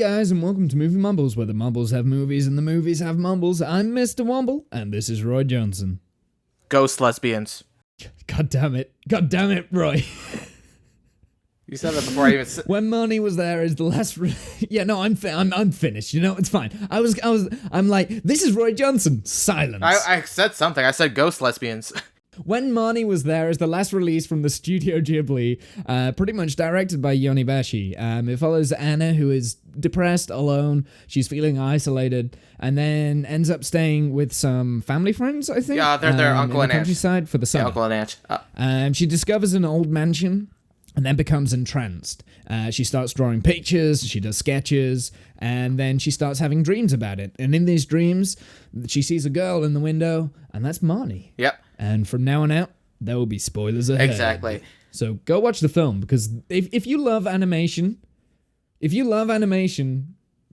guys, and welcome to Movie Mumbles, where the Mumbles have movies and the movies have mumbles. I'm Mr. Womble, and this is Roy Johnson. Ghost lesbians. God damn it, Roy. You said that before I even said... When Marnie Was There is the last... Yeah, no, I'm finished, you know, it's fine. I'm like, this is Roy Johnson. Silence. I said something. I said ghost lesbians. When Marnie Was There is the last release from the Studio Ghibli, pretty much directed by Yonibashi. It follows Anna, who is depressed, alone, she's feeling isolated, and then ends up staying with some family friends, I think. Yeah, they're their uncle and aunt. Countryside for the summer. Yeah, uncle and aunt. She discovers an old mansion, and then becomes entranced. She starts drawing pictures, she does sketches, and then she starts having dreams about it. And in these dreams, she sees a girl in the window, and that's Marnie. Yep. And from now on out, there will be spoilers ahead. Exactly. So go watch the film, because if you love animation,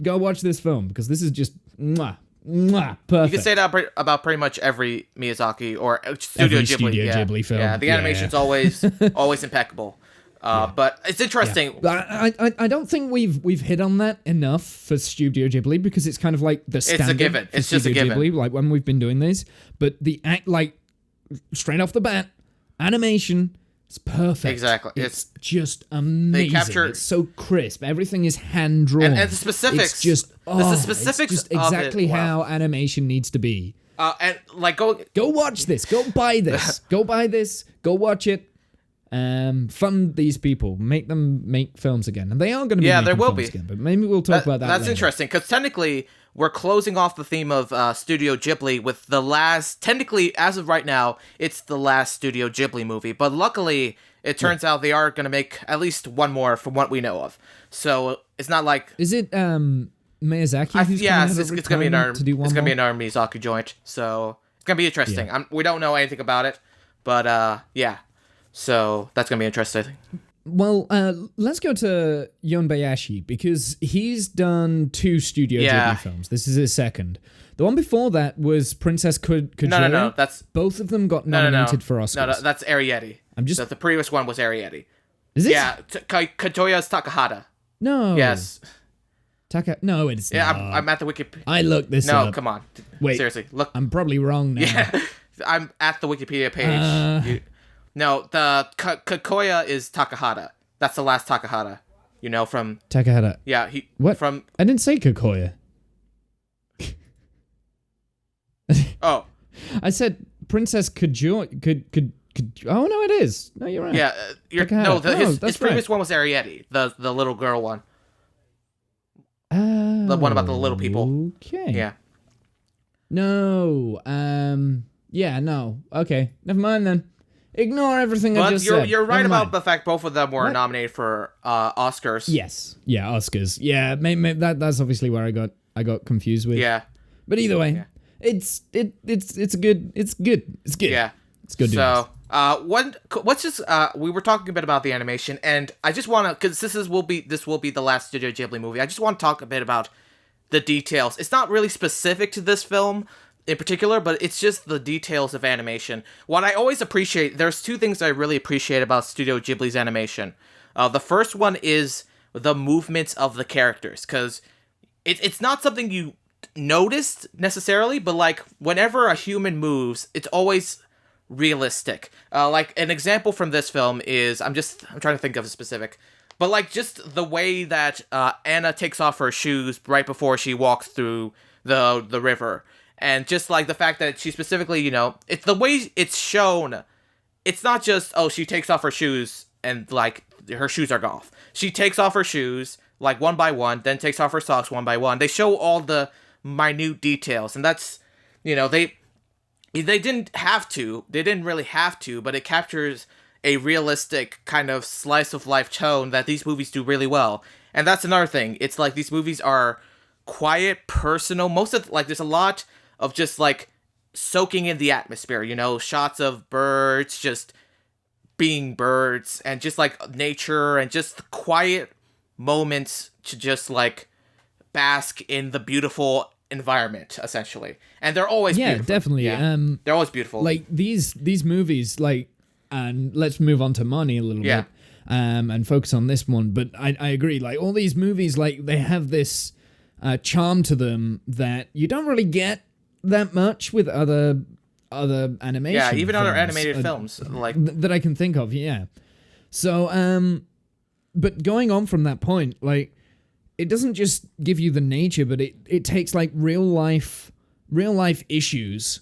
go watch this film, because this is just perfect. You can say that about pretty much every Miyazaki or Studio Ghibli film. Yeah, the animation's always impeccable. But it's interesting. Yeah. I don't think we've hit on that enough for Studio Ghibli, because it's kind of like the standard. It's a given. It's just a given. Ghibli, like when we've been doing these. But the act, like straight off the bat, animation is perfect. Exactly. It's just amazing. It's so crisp. Everything is hand drawn. And the specifics. It's just specifics it's just exactly how animation needs to be. And like go watch this. Go buy this. Go buy this. Go watch it. Fund these people, make them make films again, and they are going to be making there will films be again, but maybe we'll talk about that That's later. interesting, because technically we're closing off the theme of Studio Ghibli with the last, technically as of right now, it's the last Studio Ghibli movie, but luckily it turns out they are going to make at least one more from what we know of, so it's not like... Is it Miyazaki who's it's going to be another more? Miyazaki joint, so it's going to be interesting. We don't know anything about it, but yeah. So that's going to be interesting. Well, let's go to Yonbayashi, because he's done 2 Studio Ghibli films. This is his second. The one before that was Princess Kaguya. No, that's... Both of them got nominated for Oscars. No, that's Arrietty. The previous one was Arrietty. Is it? Yeah, Katoya's Takahata. No. Yes. No, it's not. Yeah, I'm at the Wikipedia. I looked this up. No, come on. Wait. Seriously, look. I'm probably wrong now. Yeah, I'm at the Wikipedia page. No, the Kakoya is Takahata. That's the last Takahata. You know, from... Takahata. Yeah, What? From... I didn't say Kakoya. Oh. I said Princess Kaguya. Oh, no, it is. No, you're right. Yeah, his previous one was Arrietty, the little girl one. The one about the little people. Okay. Yeah. No. Yeah, no. Okay. Never mind then. Ignore everything I just said. You're right about the fact both of them were nominated for Oscars. Yes. Yeah, Oscars. Yeah, that's obviously where I got confused with. Yeah. But either way, it's good. It's good. Yeah. It's good. So, we were talking a bit about the animation, and I just want to, because this will be the last Studio Ghibli movie. I just want to talk a bit about the details. It's not really specific to this film in particular, but it's just the details of animation. What I always appreciate, there's 2 things I really appreciate about Studio Ghibli's animation. The first one is the movements of the characters, because it's not something you noticed necessarily, but like whenever a human moves, it's always realistic. Like an example from this film is, I'm trying to think of a specific, but like just the way that Anna takes off her shoes right before she walks through the river. And just like the fact that she specifically, you know, it's the way it's shown. It's not just, she takes off her shoes and like her shoes are off. She takes off her shoes like one by one, then takes off her socks one by one. They show all the minute details, and that's, you know, they didn't have to. They didn't really have to, but it captures a realistic kind of slice of life tone that these movies do really well. And that's another thing. It's like these movies are quiet, personal. Most of there's a lot of just like soaking in the atmosphere, you know, shots of birds just being birds, and just like nature, and just quiet moments to just like bask in the beautiful environment, essentially. And they're always beautiful. Definitely. They're always beautiful. Like these movies, like, and let's move on to Marnie a little bit. and focus on this one. But I agree. Like all these movies, like they have this charm to them that you don't really get that much with other animation. Yeah, even films, other animated films like that I can think of. Yeah. So but going on from that point, like it doesn't just give you the nature, but it takes like real life issues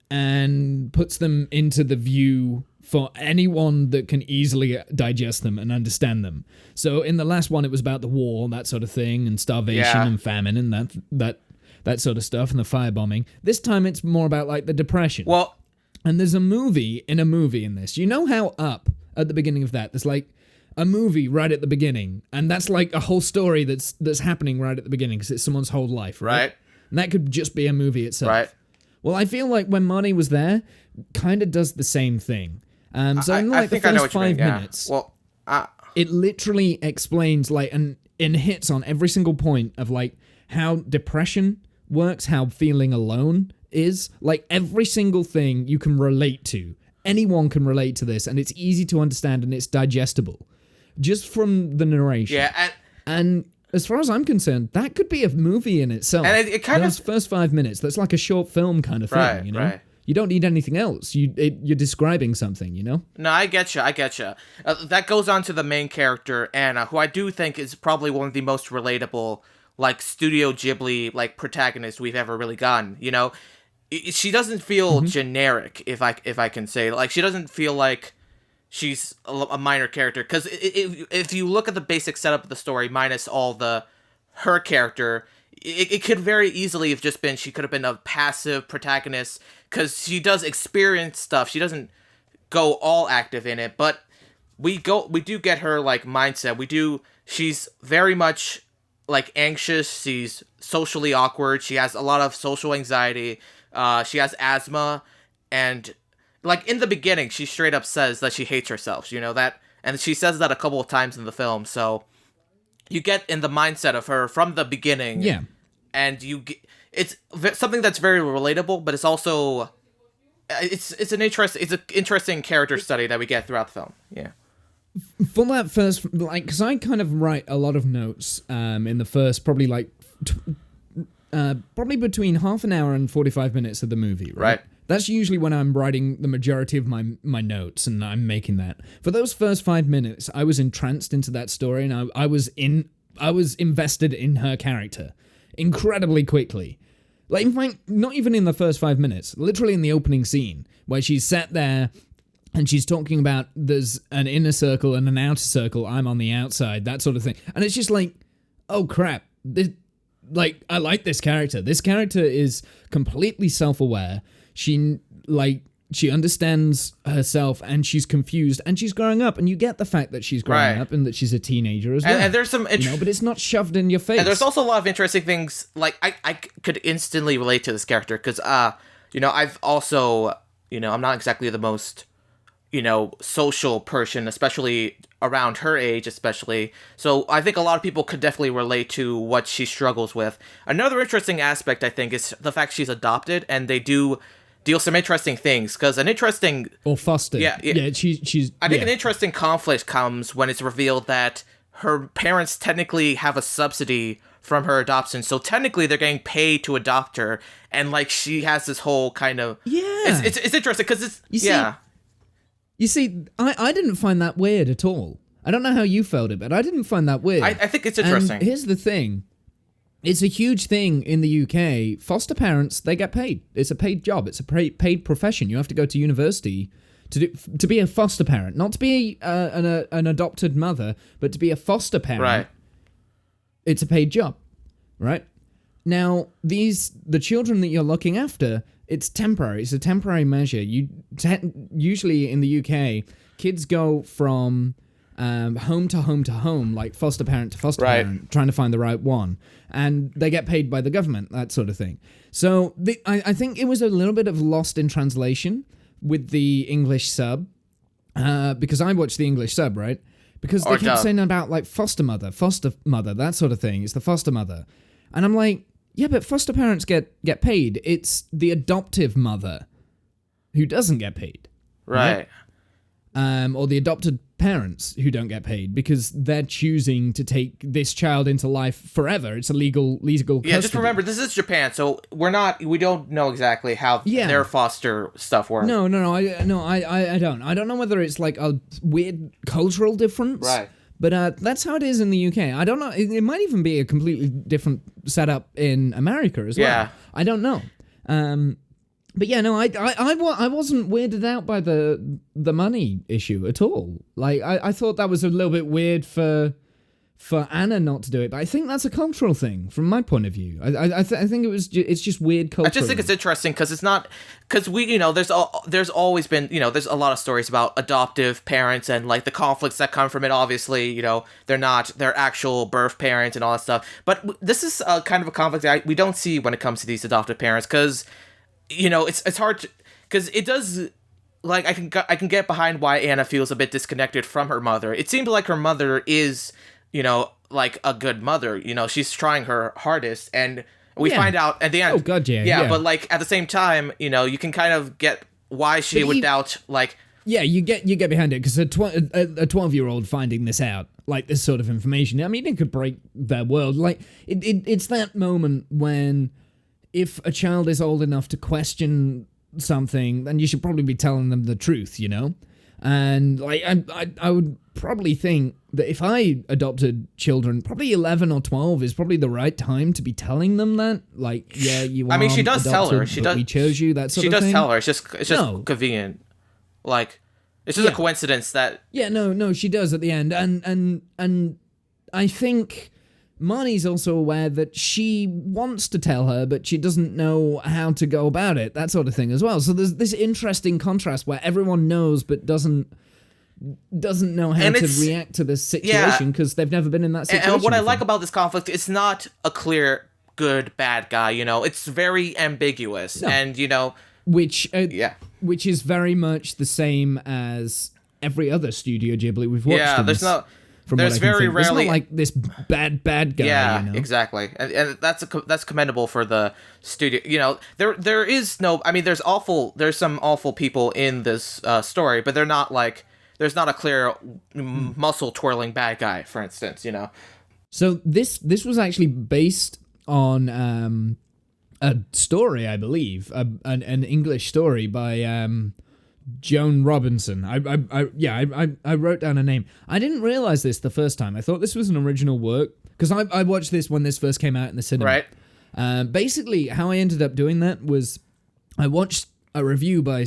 and puts them into the view for anyone that can easily digest them and understand them. So in the last one, it was about the war, that sort of thing, and starvation and famine and that sort of stuff, and the firebombing. This time it's more about like the depression. Well, and there's a movie in this. You know how Up at the beginning of that, there's like a movie right at the beginning, and that's like a whole story that's happening right at the beginning because it's someone's whole life, right? And that could just be a movie itself. Right. Well, I feel like When Marnie Was There kind of does the same thing. So in like the first 5 minutes, it literally explains like and hits on every single point of like how depression works, how feeling alone is, like every single thing you can relate to. Anyone can relate to this, and it's easy to understand and it's digestible just from the narration. Yeah, and as far as I'm concerned, that could be a movie in itself. And it kind Those first 5 minutes, that's like a short film kind of thing, you know? Right. You don't need anything else. You're describing something, you know? No, I get you. That goes on to the main character, Anna, who I do think is probably one of the most relatable, like, Studio Ghibli, like, protagonists we've ever really gotten, you know? She doesn't feel generic, if I can say. Like, she doesn't feel like she's a minor character, because if you look at the basic setup of the story, minus all her character, it could very easily have just been, she could have been a passive protagonist, because she does experience stuff. She doesn't go all active in it, but we do get her, like, mindset. She's very much, like, anxious. She's socially awkward. She has a lot of social anxiety. She has asthma, and, like, in the beginning, she straight up says that she hates herself, you know, that, and she says that a couple of times in the film, so you get in the mindset of her from the beginning. Yeah. And it's something that's very relatable, but it's also it's an interesting character study that we get throughout the film. Yeah. For that first, like, because I kind of write a lot of notes in the first probably like probably between half an hour and 45 minutes of the movie, right? That's usually when I'm writing the majority of my notes, and I'm making that. For those first 5 minutes, I was entranced into that story, and I was invested in her character incredibly quickly. Like, in fact, not even in the first 5 minutes, literally in the opening scene, where she's sat there and she's talking about there's an inner circle and an outer circle, I'm on the outside, that sort of thing. And it's just like, oh crap, like, I like this character. This character is completely self-aware. She understands herself, and she's confused, and she's growing up, and you get the fact that she's growing up and that she's a teenager as well. And there's some, but it's not shoved in your face. And there's also a lot of interesting things. Like, I could instantly relate to this character because, I've also, I'm not exactly the most, social person, especially around her age, especially. So I think a lot of people could definitely relate to what she struggles with. Another interesting aspect, I think, is the fact she's adopted, and they do deal some interesting things, because an interesting... Or fostered. Yeah, she's... I think an interesting conflict comes when it's revealed that her parents technically have a subsidy from her adoption, so technically they're getting paid to adopt her, and, like, she has this whole kind of... Yeah. It's interesting, because it's... You see, I didn't find that weird at all. I don't know how you felt it, but I didn't find that weird. I think it's interesting. And here's the thing. It's a huge thing in the UK. Foster parents, they get paid. It's a paid job. It's a paid profession. You have to go to university to be a foster parent. Not to be an adopted mother, but to be a foster parent. Right. It's a paid job, right? Now, the children that you're looking after, it's temporary. It's a temporary measure. Usually in the UK, kids go from... home to home to home, like foster parent to foster parent, trying to find the right one. And they get paid by the government, that sort of thing. So I think it was a little bit of lost in translation with the English sub, because I watched the English sub, right? Because they kept saying about, like, foster mother, that sort of thing. It's the foster mother. And I'm like, yeah, but foster parents get paid. It's the adoptive mother who doesn't get paid. Right. or the adopted parents who don't get paid because they're choosing to take this child into life forever. It's a legal custody. Yeah, just remember, this is Japan, so we don't know exactly how their foster stuff works. No, I don't. I don't know whether it's like a weird cultural difference. Right. But that's how it is in the UK. I don't know. It might even be a completely different setup in America as well. Yeah. I don't know. But yeah, no, I wasn't weirded out by the money issue at all. Like, I thought that was a little bit weird for Anna not to do it, but I think that's a cultural thing from my point of view. I think it's just weird culture. I just think it's interesting because it's not because there's always been there's a lot of stories about adoptive parents and like the conflicts that come from it. Obviously, they're not their actual birth parents and all that stuff. But this is kind of a conflict that we don't see when it comes to these adoptive parents because it's hard because it does. Like I can get behind why Anna feels a bit disconnected from her mother. It seemed like her mother is like a good mother. She's trying her hardest, and we find out at the end. Oh god, yeah. Yeah, but like at the same time, you can kind of get why she would doubt like. Yeah, you get behind it because a 12-year-old finding this out, like this sort of information. I mean, it could break their world. Like it's that moment when if a child is old enough to question something, then you should probably be telling them the truth, And like I would probably think that if I adopted children, probably 11 or 12 is probably the right time to be telling them that. Like, yeah, you. I mean, she does adopted, tell her. She does. We chose you. That sort of thing. She does tell her. It's just convenient. Like, it's just a coincidence that. Yeah, no, she does at the end, and I think Marnie's also aware that she wants to tell her, but she doesn't know how to go about it, that sort of thing as well. So there's this interesting contrast where everyone knows but doesn't know how to react to this situation because they've never been in that situation. And what I before. like about this conflict, it's not a clear good, bad guy, It's very ambiguous, and, Which is very much the same as every other Studio Ghibli we've watched. Yeah, there's very rarely. It's not like this bad guy. Yeah, exactly, and that's commendable for the studio. There is no. I mean, there's some awful people in this story, but they're not like there's not a clear muscle twirling bad guy, for instance. So this was actually based on a story, I believe, an English story by Joan Robinson. I wrote down a name. I didn't realize this the first time. I thought this was an original work because I watched this when this first came out in the cinema. Right. Basically, how I ended up doing that was I watched a review by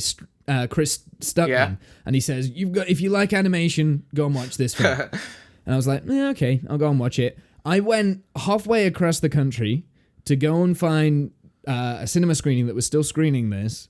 Chris Stuckman, and he says, if you like animation, go and watch this film. And I was like, okay, I'll go and watch it. I went halfway across the country to go and find a cinema screening that was still screening this.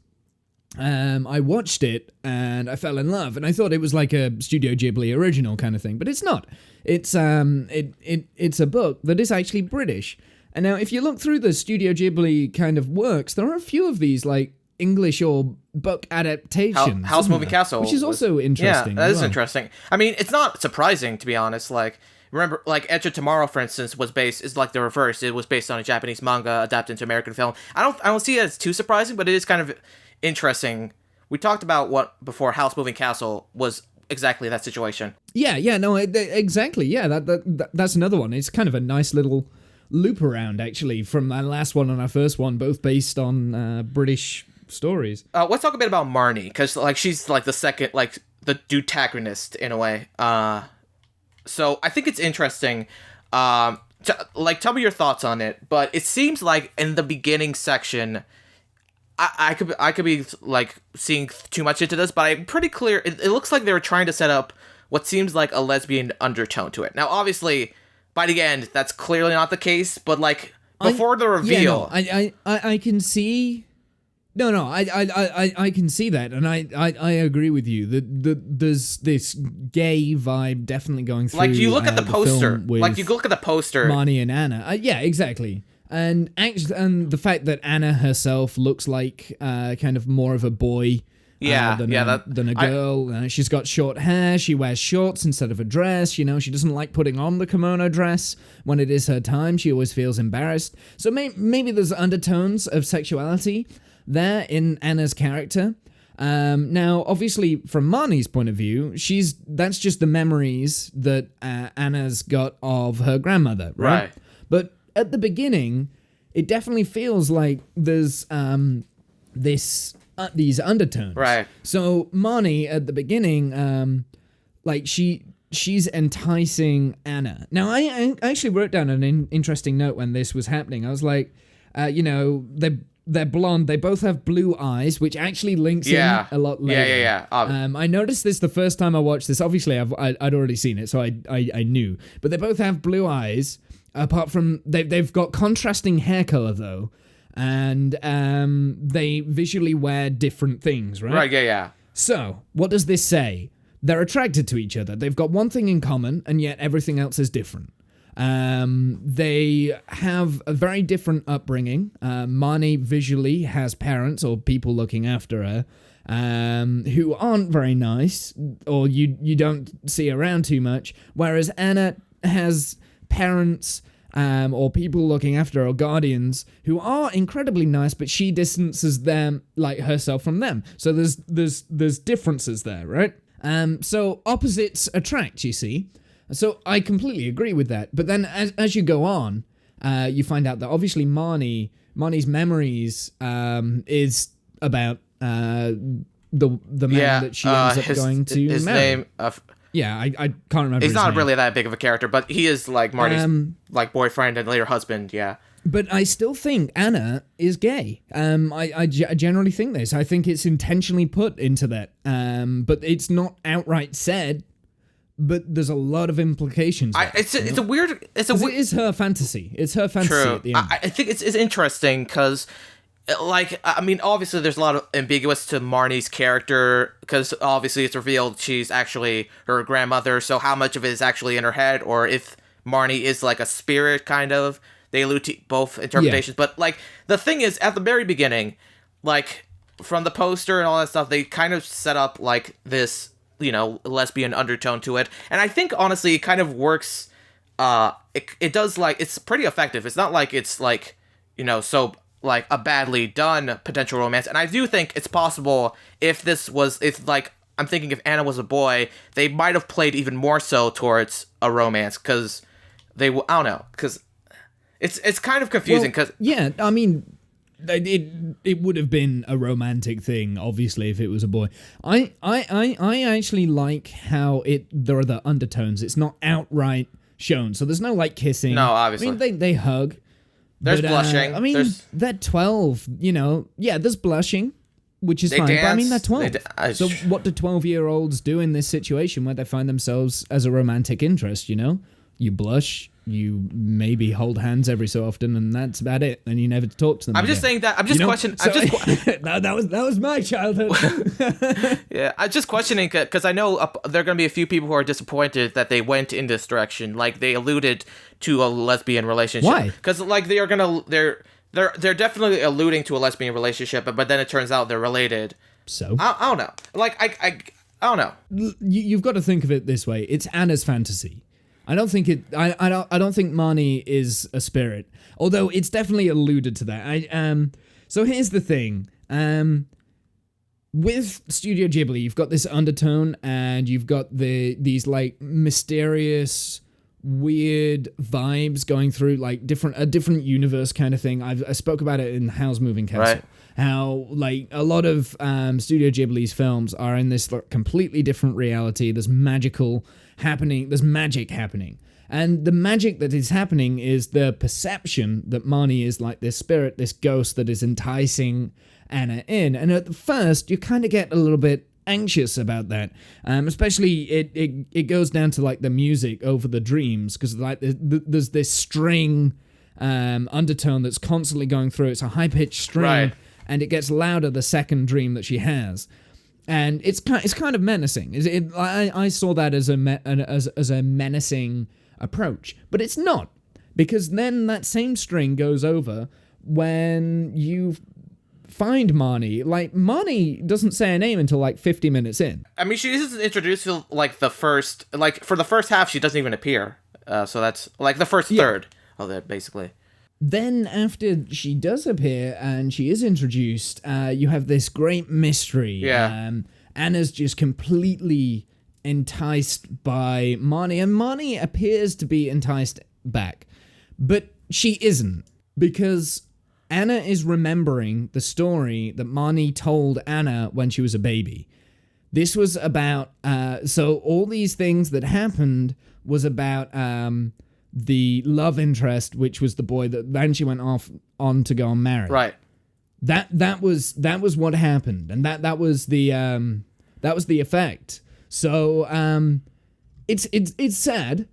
I watched it and I fell in love, and I thought it was like a Studio Ghibli original kind of thing, but it's not. It's it's a book that is actually British. And now, if you look through the Studio Ghibli kind of works, there are a few of these like English or book adaptations. House Moving Castle, which is also interesting. Yeah, that is interesting. I mean, it's not surprising to be honest. Like, remember, like Edge of Tomorrow, for instance, is like the reverse. It was based on a Japanese manga adapted into American film. I don't see it as too surprising, but it is kind of interesting. We talked about what before House Moving Castle was exactly that situation. Exactly. Yeah, that's another one. It's kind of a nice little loop around actually from our last one and our first one, both based on British stories. Let's talk a bit about Marnie, because like she's like the second, like the dudetagonist in a way. So I think it's interesting. Tell me your thoughts on it. But it seems like in the beginning section, I could be like seeing too much into this, but I'm pretty clear. It looks like they were trying to set up what seems like a lesbian undertone to it. Now, obviously, by the end, that's clearly not the case. But like before the reveal, I can see. I can see that, and I agree with you that there's this gay vibe definitely going through. Like you look at the poster, Marnie and Anna. Yeah, exactly. And the fact that Anna herself looks like kind of more of a boy than a girl. She's got short hair. She wears shorts instead of a dress. She doesn't like putting on the kimono dress when it is her time. She always feels embarrassed. So maybe there's undertones of sexuality there in Anna's character. Now, obviously, from Marnie's point of view, that's just the memories that Anna's got of her grandmother, right? But at the beginning, it definitely feels like there's these undertones. Right. So Marnie at the beginning, she's enticing Anna. Now, I actually wrote down an interesting note when this was happening. I was like, they're blonde. They both have blue eyes, which actually links in a lot later. Yeah. I noticed this the first time I watched this. Obviously, I'd already seen it, so I knew. But they both have blue eyes. Apart from they've got contrasting hair color though, and they visually wear different things, right? Right. Yeah. So what does this say? They're attracted to each other. They've got one thing in common, and yet everything else is different. They have a very different upbringing. Marnie visually has parents or people looking after her who aren't very nice, or you don't see around too much, whereas Anna has parents or people looking after her, or guardians, who are incredibly nice, but she distances them, like herself, from them. So there's differences there, right? So opposites attract, you see. So I completely agree with that. But then as you go on, you find out that obviously Marnie's memories is about the man that she ends up going to his marry. Name. I can't remember. He's his not name. really that big of a character, but he is like Marnie's like boyfriend and later husband. Yeah. But I still think Anna is gay. I generally think this. I think it's intentionally put into that. But it's not outright said. But there's a lot of implications. It is her fantasy. It's her fantasy. True. At the end. I think it's interesting because, like, I mean, obviously there's a lot of ambiguous to Marnie's character because obviously it's revealed she's actually her grandmother. So how much of it is actually in her head, or if Marnie is like a spirit, kind of. They allude to both interpretations. Yeah. But like the thing is, at the very beginning, like from the poster and all that stuff, they kind of set up like this, lesbian undertone to it. And I think, honestly, it kind of works. It does, like, it's pretty effective. It's not like it's, like, so, like, a badly done potential romance. And I do think it's possible if I'm thinking if Anna was a boy, they might have played even more so towards a romance. Because I don't know. Because it's kind of confusing. Yeah, I mean... It would have been a romantic thing, obviously, if it was a boy. I actually like how there are the undertones. It's not outright shown, so there's no like kissing. No, obviously. I mean, they hug. There's blushing. I mean, they're 12. Yeah, there's blushing, which is fine. Dance, but I mean, they're 12. So what do 12-year-olds do in this situation where they find themselves as a romantic interest? You blush. You maybe hold hands every so often, and that's about it. And you never talk to them. I'm just saying that. I'm just questioning. That was my childhood. Yeah, I'm just questioning because I know there are going to be a few people who are disappointed that they went in this direction. Like they alluded to a lesbian relationship. Why? Because like they're definitely alluding to a lesbian relationship, but then it turns out they're related. So I don't know. Like I don't know. You've got to think of it this way. It's Anna's fantasy. I don't think I don't think Marnie is a spirit, although it's definitely alluded to that. So here's the thing. With Studio Ghibli, you've got this undertone, and you've got these like mysterious, weird vibes going through, like a different universe kind of thing. I spoke about it in Howl's Moving Castle. Right. How like a lot of Studio Ghibli's films are in this like, completely different reality. There's magic happening. And the magic that is happening is the perception that Marnie is like this spirit, this ghost that is enticing Anna in. And at first, you kind of get a little bit anxious about that. Especially it goes down to like the music over the dreams, because like there's this string undertone that's constantly going through. It's a high-pitched string. Right. And it gets louder the second dream that she has, and it's kind of menacing. I saw that as a menacing approach, but it's not, because then that same string goes over when you find Marnie. Like Marnie doesn't say her name until like 50 minutes in. I mean, she is introduced to like for the first half she doesn't even appear. So that's like the first third of that basically. Then after she does appear and she is introduced, you have this great mystery. Yeah. Anna's just completely enticed by Marnie, and Marnie appears to be enticed back, but she isn't, because Anna is remembering the story that Marnie told Anna when she was a baby. This was about, so all these things that happened was about the love interest, which was the boy that then she went off on to go and marry. Right. That was what happened, and that was the effect. So it's sad.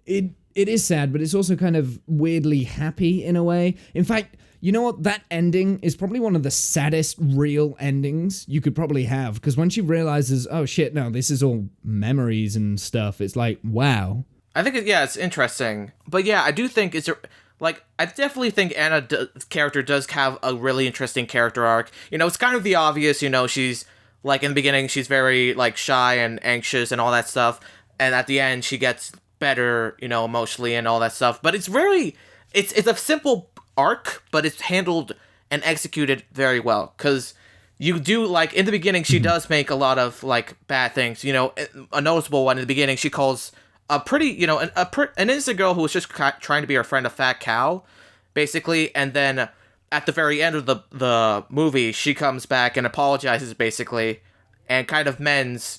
It is sad, but it's also kind of weirdly happy in a way. In fact, you know what? That ending is probably one of the saddest real endings you could probably have, because when she realizes, oh shit, no, this is all memories and stuff, it's like, wow. I think, it's interesting. But yeah, I do think I definitely think Anna's character does have a really interesting character arc. It's kind of the obvious, she's, like, in the beginning, she's very, like, shy and anxious and all that stuff. And at the end, she gets better, emotionally and all that stuff. But it's it's a simple arc, but it's handled and executed very well. Because you do, like, in the beginning, she does make a lot of, like, bad things. A noticeable one in the beginning, she calls a pretty, an innocent girl who was just trying to be her friend a fat cow, basically, and then at the very end of the movie, she comes back and apologizes, basically, and kind of mends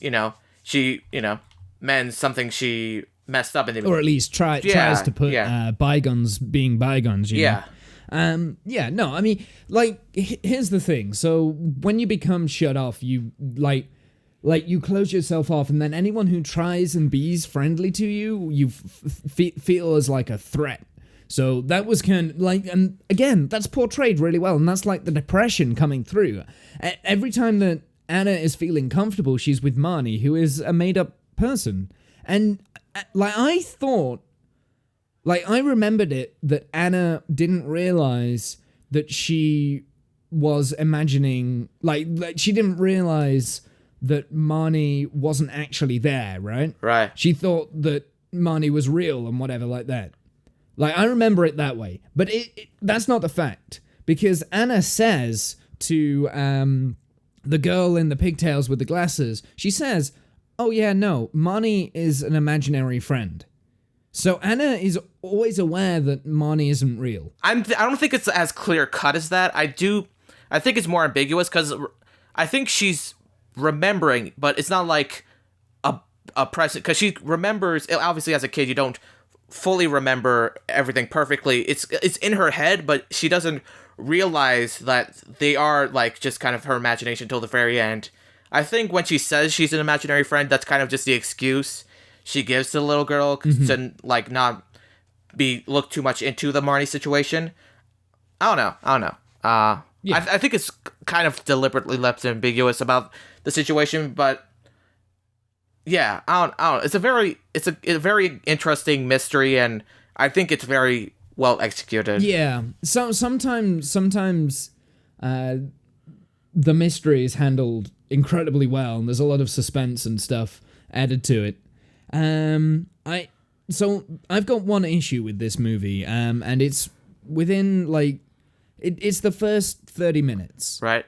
something she messed up in the movie. Or at least tries to put bygones being bygones, you know? No, I mean, like, here's the thing. So when you become shut off, you, like you close yourself off, and then anyone who tries and be's friendly to you, you feel as like a threat. So that was kind of like, and again, that's portrayed really well, and that's like the depression coming through. Every time that Anna is feeling comfortable, she's with Marnie, who is a made-up person. And, like, I remembered it that Anna didn't realize that she was imagining, like she didn't realize that Marnie wasn't actually there, right? Right. She thought that Marnie was real and whatever like that. Like, I remember it that way. But that's not the fact. Because Anna says to the girl in the pigtails with the glasses, she says, oh yeah, no, Marnie is an imaginary friend. So Anna is always aware that Marnie isn't real. I don't think it's as clear cut as that. I think it's more ambiguous, because I think she's remembering, but it's not like a present, because she remembers. Obviously, as a kid, you don't fully remember everything perfectly. It's in her head, but she doesn't realize that they are, like, just kind of her imagination till the very end. I think when she says she's an imaginary friend, that's kind of just the excuse she gives to the little girl to, like, not look too much into the Marnie situation. I don't know. I think it's kind of deliberately left ambiguous about the situation, but yeah, I don't know. It's a very interesting mystery, and I think it's very well executed. Yeah. So sometimes the mystery is handled incredibly well, and there's a lot of suspense and stuff added to it. So I've got one issue with this movie, and it's within, like, it's the first 30 minutes. Right.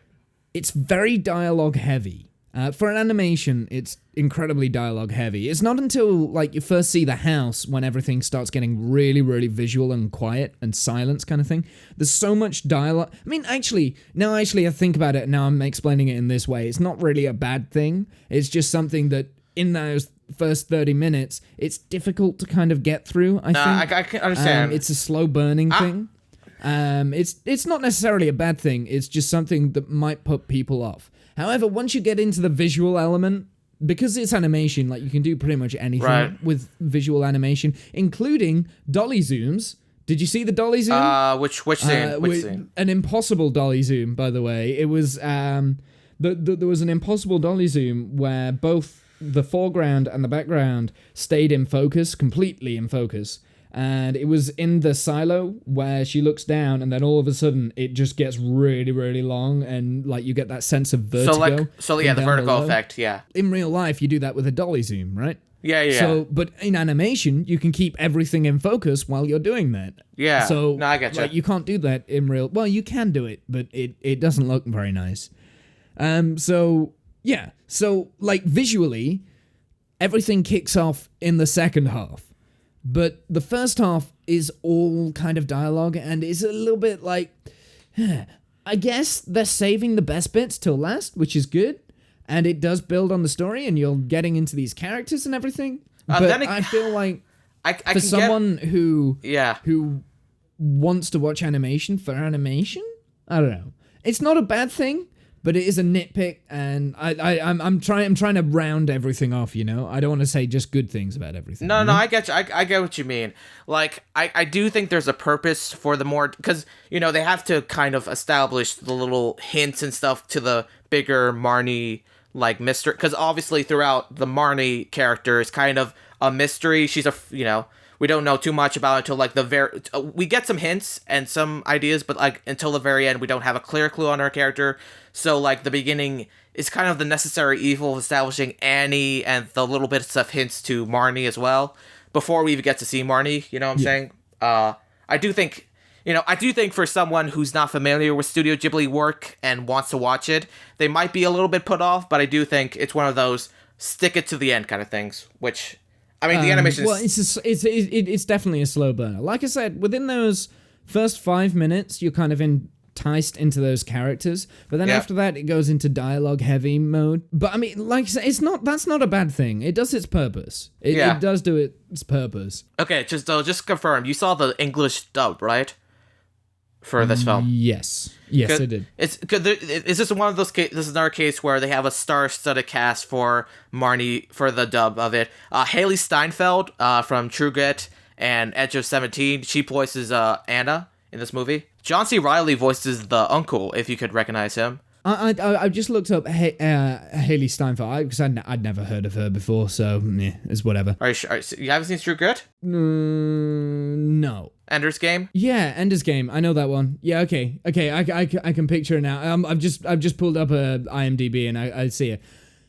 It's very dialogue heavy. For an animation, it's incredibly dialogue heavy. It's not until, like, you first see the house when everything starts getting really, really visual and quiet and silence kind of thing. There's so much dialogue. I mean, actually, I think about it, now I'm explaining it in this way. It's not really a bad thing. It's just something that in those first 30 minutes, it's difficult to kind of get through, I think. I can understand. It's a slow burning thing. It's not necessarily a bad thing. It's just something that might put people off. However, once you get into the visual element, because it's animation, like, you can do pretty much anything with visual animation, including dolly zooms. Did you see the dolly zoom? Which scene? Which scene? An impossible dolly zoom, by the way. It was there was an impossible dolly zoom where both the foreground and the background stayed in focus, completely in focus. And it was in the silo where she looks down, and then all of a sudden it just gets really, really long, and, like, you get that sense of vertigo. So the vertical effect, yeah. In real life, you do that with a dolly zoom, right? Yeah. So, but in animation, you can keep everything in focus while you're doing that. Yeah. So, no, I get you. Like, you can't do that in real. Well, you can do it, but it doesn't look very nice. So yeah. So like visually, everything kicks off in the second half, but the first half is all kind of dialogue and is a little bit like, I guess they're saving the best bits till last, which is good. And it does build on the story, and you're getting into these characters and everything. But I feel like for someone who wants to watch animation for animation, I don't know. It's not a bad thing, but it is a nitpick, and I'm trying to round everything off. You know, I don't want to say just good things about everything. No, I get you. I get what you mean. Like, I do think there's a purpose for the more, because you know they have to kind of establish the little hints and stuff to the bigger Marnie like mystery, because obviously throughout the Marnie character is kind of a mystery. She's we don't know too much about it until like the very we get some hints and some ideas, but like until the very end we don't have a clear clue on her character. So like the beginning is kind of the necessary evil of establishing Annie and the little bits of hints to Marnie as well before we even get to see Marnie, you know what I'm saying? I do think for someone who's not familiar with Studio Ghibli work and wants to watch it, they might be a little bit put off, but I do think it's one of those stick it to the end kind of things, which, I mean, the animation is... Well, it's definitely a slow burner. Like I said, within those first 5 minutes, you're kind of enticed into those characters, but then after that, it goes into dialogue-heavy mode. But, I mean, like I said, that's not a bad thing. It does its purpose. It does do its purpose. Okay, just confirm. You saw the English dub, right? For this film. Yes, I did. Is this one of those cases? This is another case where they have a star-studded cast for Marnie for the dub of it. Haley Steinfeld from True Grit and Edge of 17. She voices Anna in this movie. John C. Reilly voices the uncle, if you could recognize him. I just looked up Haley Steinfeld because I'd never heard of her before, so it's whatever. Are you sure? You haven't seen True Grit? No. Ender's Game? Yeah, Ender's Game. I know that one. Yeah, okay. I can picture her now. I've just pulled up her IMDb and I see her.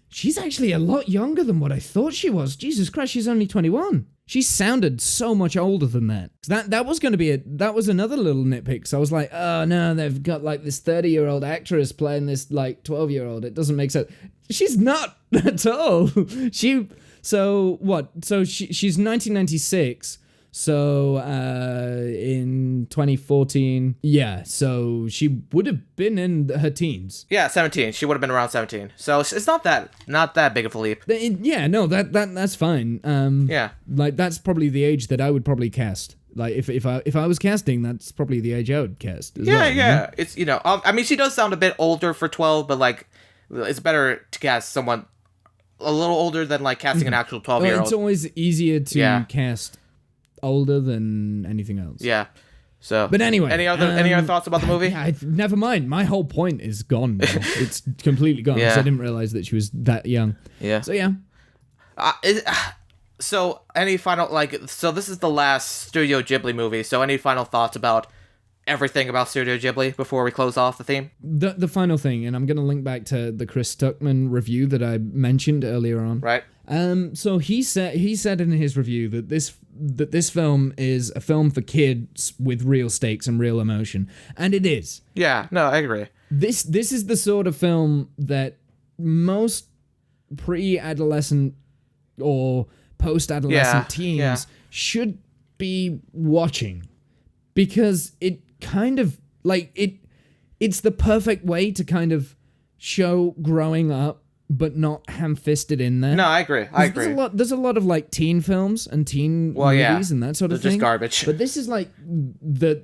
She's actually a lot younger than what I thought she was. Jesus Christ, she's only 21. She sounded so much older than that. That was going to be that was another little nitpick. So I was like, oh no, they've got like this 30-year-old actress playing this like 12-year-old. It doesn't make sense. She's not at all. She's 1996. So in 2014, so she would have been in her teens. Yeah, 17. She would have been around 17. So it's not that big of a leap. That's fine. Like that's probably the age that I would probably cast. Like if I was casting, that's probably the age I would cast. Yeah. You know? It's I mean, she does sound a bit older for 12, but like it's better to cast someone a little older than like casting an actual 12-year-old. Well, it's always easier to cast older than anything else. Yeah. So, but anyway, any other thoughts about the movie? Never mind. My whole point is gone now. It's completely gone. Because I didn't realize that she was that young. Yeah. So yeah. So any final so this is the last Studio Ghibli movie. So any final thoughts about everything about Studio Ghibli before we close off the theme? The final thing, and I'm going to link back to the Chris Stuckman review that I mentioned earlier on. Right. So he said in his review that this film is a film for kids with real stakes and real emotion, and it is. Yeah, no, I agree. This is the sort of film that most pre-adolescent or post-adolescent teens should be watching, because it kind of like it's the perfect way to kind of show growing up, but not ham-fisted in there. No, I agree. There's a lot of like teen films and teen movies and that sort of thing. Just garbage. But this is like the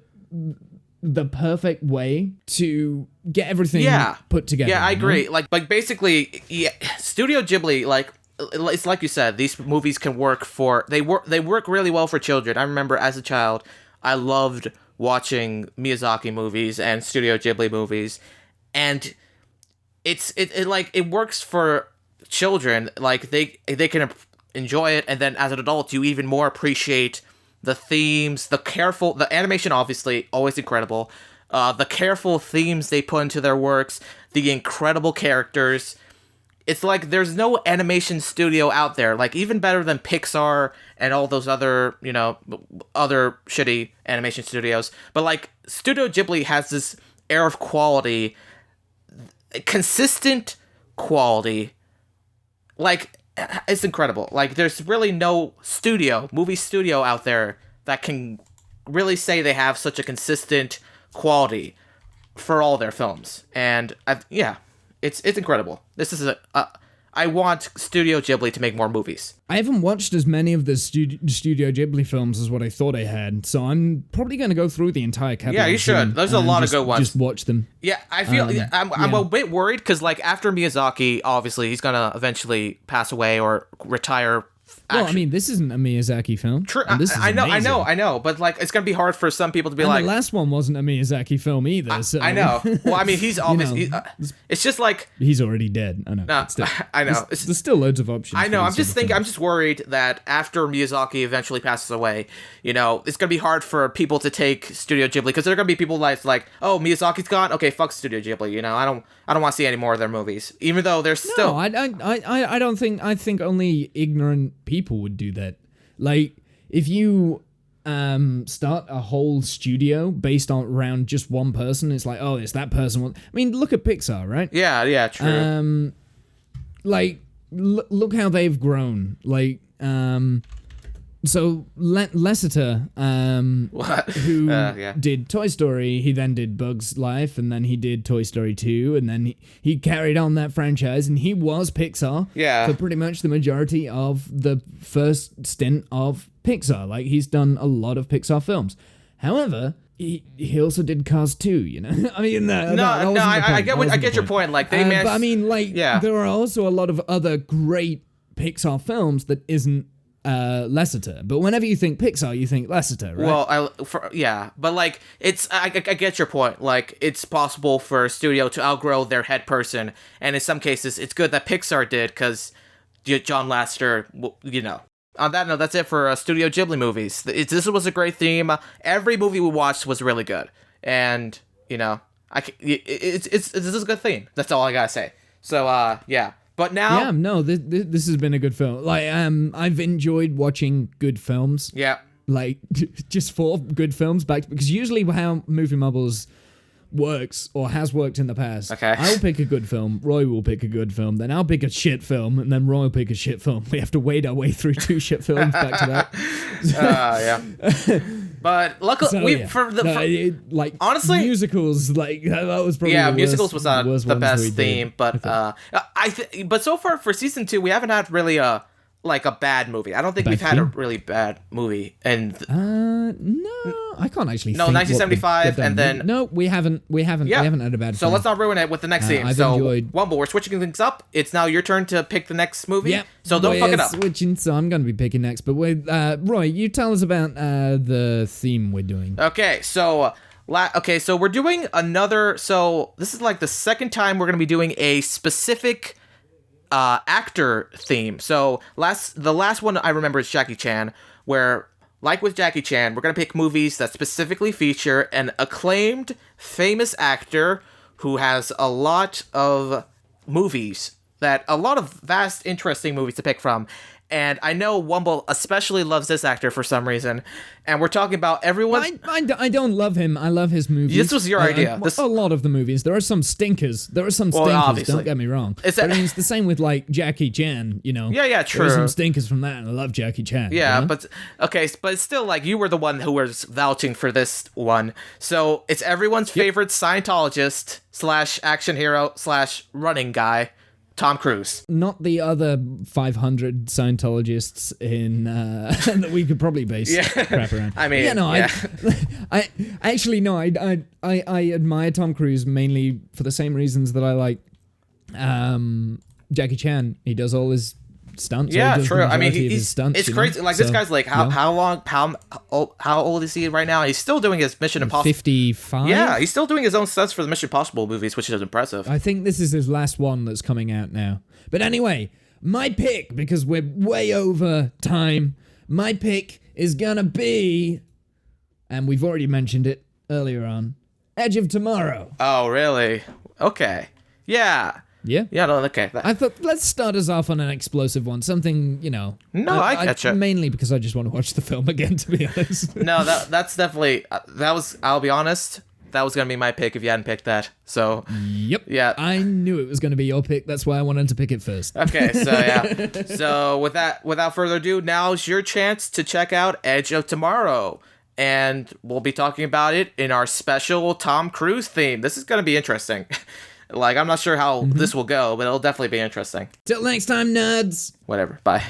perfect way to get everything put together. Yeah, I agree. Like basically, Studio Ghibli, like it's like you said, these movies can work they work really well for children. I remember as a child, I loved watching Miyazaki movies and Studio Ghibli movies, and it works for children. Like they can enjoy it, and then as an adult you even more appreciate the themes, the animation, obviously always incredible, the careful themes they put into their works, the incredible characters. it's like there's no animation studio out there, like even better than Pixar and all those other, other shitty animation studios. But like Studio Ghibli has this air of quality, consistent quality. Like, it's incredible. Like, there's really no movie studio out there that can really say they have such a consistent quality for all their films. And it's incredible. This is I want Studio Ghibli to make more movies. I haven't watched as many of the Studio Ghibli films as what I thought I had, so I'm probably going to go through the entire catalog. Yeah, you should. There's a lot of good ones. Just watch them. Yeah, I feel I'm a bit worried because like after Miyazaki, obviously he's gonna eventually pass away or retire. Well, I mean, this isn't a Miyazaki film. True, I know, but like it's gonna be hard for some people to be like. The last one wasn't a Miyazaki film either. So. I know. Well, I mean, he's obviously. It's just like he's already dead. I know. No, I know. There's still loads of options. I know. I'm just worried that after Miyazaki eventually passes away, it's gonna be hard for people to take Studio Ghibli because there are gonna be people like, oh, Miyazaki's gone. Okay, fuck Studio Ghibli. I don't want to see any more of their movies, even though they're still. No, I don't think. I think only ignorant people would do that. Like, if you start a whole studio based around just one person, it's like, oh, it's that person. I mean, look at Pixar, right? Yeah, true. Like, look how they've grown. Like, so Lasseter, who did Toy Story, he then did Bug's Life, and then he did Toy Story 2, and then he carried on that franchise, and he was Pixar for pretty much the majority of the first stint of Pixar. Like, he's done a lot of Pixar films. However, he also did Cars 2, I mean, I get your point. Like, they managed... But I mean, like, there are also a lot of other great Pixar films that isn't Lasseter, but whenever you think Pixar, you think Lasseter, right? Well, but like I get your point. Like, it's possible for a studio to outgrow their head person, and in some cases, it's good that Pixar did because John Lasseter, On that note, that's it for Studio Ghibli movies. This was a great theme. Every movie we watched was really good, and this is a good theme. That's all I gotta say. So yeah. But now, this has been a good film. Like, I've enjoyed watching good films. Yeah, like just for good films because usually how Movie Mumbles works or has worked in the past. Okay, I'll pick a good film. Roy will pick a good film. Then I'll pick a shit film, and then Roy will pick a shit film. We have to wade our way through 2 shit films back to back. Yeah. But luckily, honestly, musicals, like that was probably musicals was the best theme. But but so far for season 2, we haven't had really a bad movie. I don't think we've had a really bad movie. And no, I can't actually. No, think 1975, and then no, we haven't had a bad. So let's not ruin it with the next theme. I've so enjoyed... Womble, we're switching things up. It's now your turn to pick the next movie. Yep. So don't fuck it up. Switching. So I'm going to be picking next. But wait, Roy, you tell us about the theme we're doing. Okay, so. So we're doing another. So this is like the second time we're going to be doing a specific actor theme. So the last one I remember is Jackie Chan, where like with Jackie Chan, we're gonna pick movies that specifically feature an acclaimed, famous actor who has a lot of vast, interesting movies to pick from. And I know Womble especially loves this actor for some reason. And we're talking about everyone... I don't love him. I love his movies. This was your idea. A lot of the movies. There are some stinkers. Obviously. Don't get me wrong. It's the same with, like, Jackie Chan, Yeah, true. There are some stinkers from that, and I love Jackie Chan. Yeah, but still, like, you were the one who was vouching for this one. So it's everyone's favorite Scientologist / action hero / running guy, Tom Cruise. Not the other 500 Scientologists in that we could probably base crap around. I mean, I actually no. I admire Tom Cruise mainly for the same reasons that I like Jackie Chan. He does all his stunts. Yeah, true. I mean, it's crazy. Like, this guy's like, how old is he right now? He's still doing his Mission Impossible. 55? Yeah, he's still doing his own stunts for the Mission Impossible movies, which is impressive. I think this is his last one that's coming out now. But anyway, my pick, because we're way over time, my pick is gonna be, and we've already mentioned it earlier on, Edge of Tomorrow. Oh, really? Okay. Yeah. Yeah. Yeah, no, okay. I thought, let's start us off on an explosive one. Something, No, I getcha. Mainly because I just want to watch the film again, to be honest. No, that's definitely, I'll be honest, that was going to be my pick if you hadn't picked that. So, yep. Yeah. I knew it was going to be your pick. That's why I wanted to pick it first. Okay, so yeah. So without further ado, now's your chance to check out Edge of Tomorrow. And we'll be talking about it in our special Tom Cruise theme. This is going to be interesting. Like, I'm not sure how this will go, but it'll definitely be interesting. Till next time, nerds. Whatever. Bye.